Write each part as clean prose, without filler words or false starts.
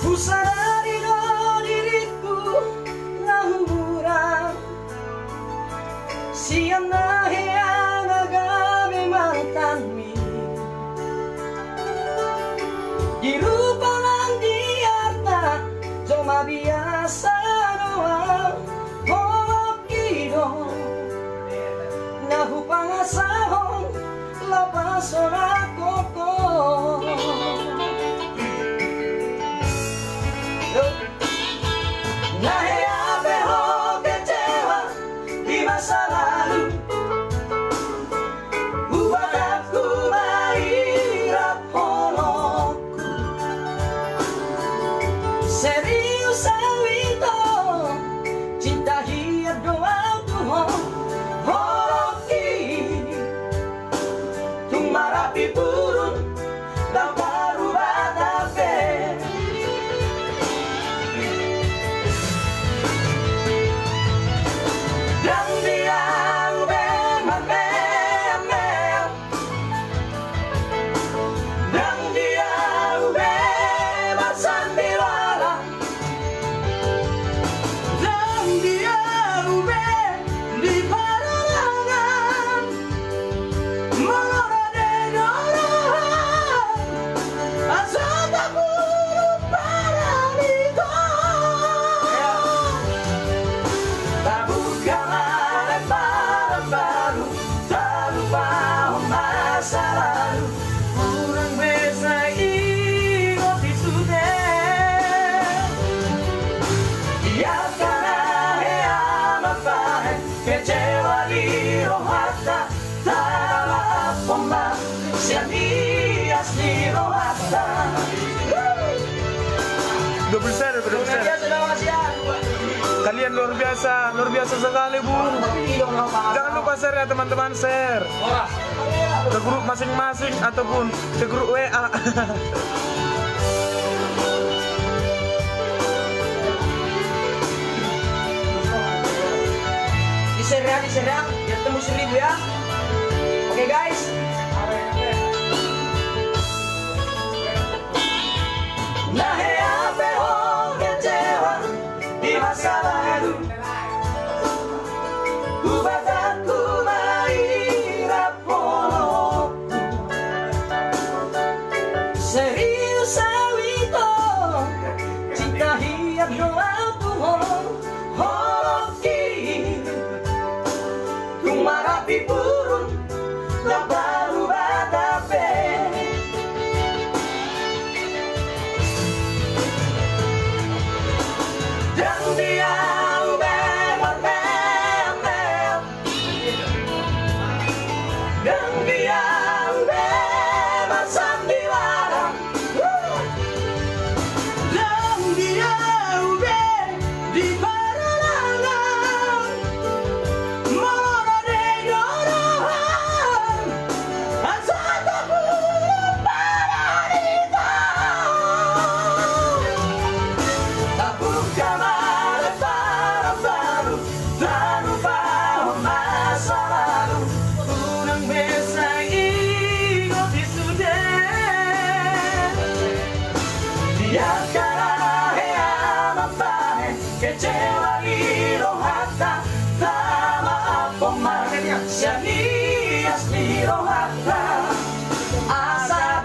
Ku sadari diriku ngangguran, siana yang agame mantanmi di rupa lang di arta cuma biasa doang. Hokido nahu pangasahon lapas ora koko. Masa lalu buat aku mahirap honokku serius awito cinta hiap doa Tuhan hoki tumarapi purun dan baru batape dan dia memang mea dan dia memang sandiwara dan dia di padarangan menora de dorohan asal tak buruk pada niko tabuk kamaran baru tak lupa masa lalu kurang bisa ingat itu deh biarkan ya mapahe kecewa di rohata tala pomba sianias di rohata 20 kalian luar biasa sekali bun. Jangan lupa share ya teman-teman, share ke grup masing-masing ataupun ke grup WA. di share ya biar tembus 1000 ya. Oke guys, nah ya behong kecewa di masa lalu buat aku mahirap honokku serius awito cinta hiap doa Tuhan hoki tumarapi purun tak baru batape dan dia memang mea dan dia memang sandiwara dan dia di padarangan menora de dorohan asal tak buruk pada niko tabuk kamaran baru tak lupa masa lalu kurang bisa ingat itu deh biarkan ya mapahe kecewa di rohata tak maaf pemakai sianias di rohata asa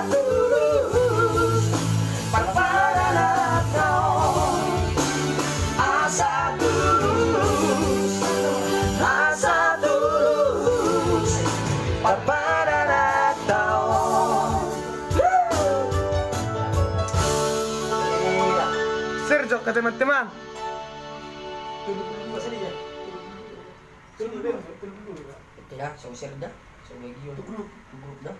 tulus parparan taon asa tulus parparan taon. Share Jok ke teman-teman. Ito ya, so share dah, so lagi yung grup dah.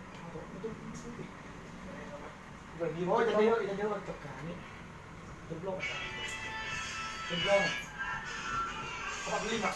Oh, jadi waktu kami. Jeblok. 45.